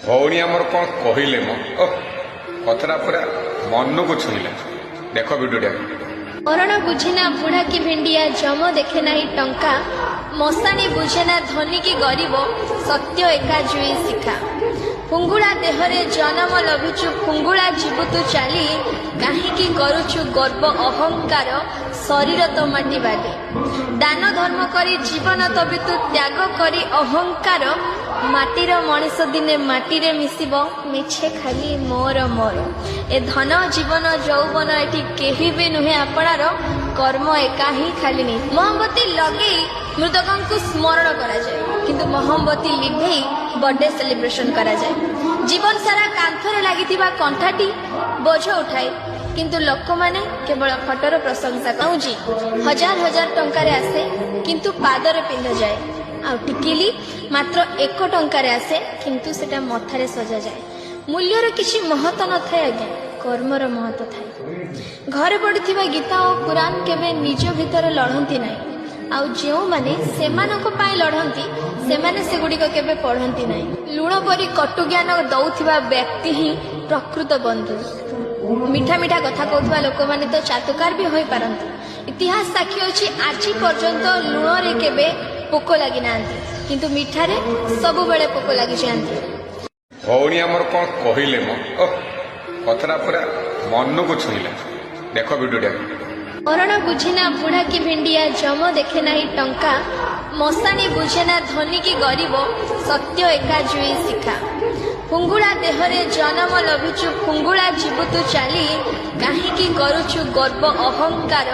ଭଉଣୀ ଆମର କଣ କହିଲେ ମ କଥାଟା ପୁରା ମନକୁ ଛୁଇଁଲା। ଦେଖ ଭିଡ଼ିଓଟା। ମରଣ ବୁଝେନା ବୁଢ଼ା କି ଭେଣ୍ଡିଆ, ଜମ ଦେଖେ ନାହିଁ ଟଙ୍କା, ମଶାଣି ବୁଝେନା ଧନୀ କି ଗରିବ, ସତ୍ୟ ଏକା ଜୁଇ ଶିଖା। ଫୁଙ୍ଗୁଳା ଦେହରେ ଜନମ ଲଭିଛୁ, ଫୁଙ୍ଗୁଳା ଯିବୁ ତୁ ଚାଲି, କାହିଁକି କରୁଛୁ ଗର୍ବ ଅହଙ୍କାର, ଶରୀର ତ ମାଟି ବାଲି। ଦାନ ଧର୍ମ କରି ଜୀବନ ତବି ତୁ ତ୍ୟାଗ କରି ଅହଙ୍କାର, ମାଟିର ମଣିଷ ଦିନେ ମାଟିରେ ମିଶିବ, ମିଛେ ଖାଲି ମୋର ମୋର। ଏ ଧନ ଜୀବନ ଯୌବନ ଏଠି କେହି ବି ନୁହେଁ ଆପଣାର, କର୍ମ ଏକା ହିଁ ଖାଲି ନି। ମହମବତୀ ଲଗେଇ ମୃତକଙ୍କୁ ସ୍ମରଣ କରାଯାଏ, କିନ୍ତୁ ମହମବତୀ ଲିଭେଇ ବର୍ଥଡେ ସେଲିବ୍ରେସନ କରାଯାଏ। ଜୀବନ ସାରା କାନ୍ଥରେ ଲାଗିଥିବା କଣ୍ଠାଟି ବୋଝ ଉଠାଏ, କିନ୍ତୁ ଲୋକମାନେ କେବଳ ଫଟୋର ପ୍ରଶଂସା କରୁଛି। ହଜାର ହଜାର ଟଙ୍କାରେ ଆସେ, କିନ୍ତୁ ପାଦରେ ପିନ୍ଧାଯାଏ। ଆଉ ଟିକିଲି ମାତ୍ର 1 ଟଙ୍କାରେ ଆସେ, କିନ୍ତୁ ସେଟା ମଥାରେ ସଜାଯାଏ। ମୂଲ୍ୟର କିଛି ମହତ୍ଵ ନଥାଏ ଆଜ୍ଞା, କର୍ମର ମହତ୍ଵ ଥାଏ। ଘରେ ପଢୁଥିବା ଗୀତା ଓ କୁରାନ କେବେ ନିଜ ଭିତରେ ଲଢ଼ନ୍ତି ନାହିଁ, ଆଉ ଯେଉଁମାନେ ସେମାନଙ୍କ ପାଇଁ ଲଢ଼ନ୍ତି ସେମାନେ ସେଗୁଡ଼ିକ କେବେ ପଢ଼ନ୍ତି ନାହିଁ। ଲୁଣ ପରି କଟୁ ଜ୍ଞାନ ଦଉଥିବା ବ୍ୟକ୍ତି ହିଁ ପ୍ରକୃତ ବନ୍ଧୁ। ମିଠା ମିଠା କଥା କହୁଥିବା ଲୋକମାନେ ତ ଚାତୁକାର ବି ହୋଇପାରନ୍ତି। ଇତିହାସ ସାକ୍ଷୀ ଅଛି, ଆଜି ପର୍ଯ୍ୟନ୍ତ ଲୁଣରେ କେବେ ପୋକ ଲାଗିନାହାନ୍ତି, କିନ୍ତୁ ମିଠାରେ ସବୁବେଳେ ପୋକ ଲାଗିଯାଆନ୍ତି। ଭଉଣୀ ଆମର କଣ କହିଲେ ମ କଥାଟା ପୁରା ମନକୁ ଛୁଇଁଲା। ଦେଖ ଭିଡ଼ିଓଟା। ମରଣ ବୁଝେନା ବୁଢ଼ା କି ଭେଣ୍ଡିଆ, ଜମ ଦେଖେ ନାହିଁ ଟଙ୍କା, ମଶାଣି ବୁଝେନା ଧନୀ କି ଗରିବ, ସତ୍ୟ ଏକା ଜୁଇ ଶିଖା। ଫୁଙ୍ଗୁଳା ଦେହରେ ଜନମ ଲଭିଛୁ, ଫୁଙ୍ଗୁଳା ଯିବୁ ତୁ ଚାଲି, କାହିଁକି କରୁଛୁ ଗର୍ବ ଅହଙ୍କାର,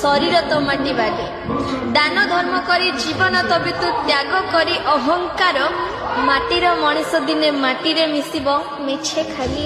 ଶରୀର ତ ମାଟି ବାଲି। ଦାନ ଧର୍ମ କରି ଜୀବନ ତବି ତୁ ତ୍ୟାଗ କରି ଅହଙ୍କାର, ମାଟିର ମଣିଷ ଦିନେ ମାଟିରେ ମିଶିବ, ମିଛେ ଖାଲି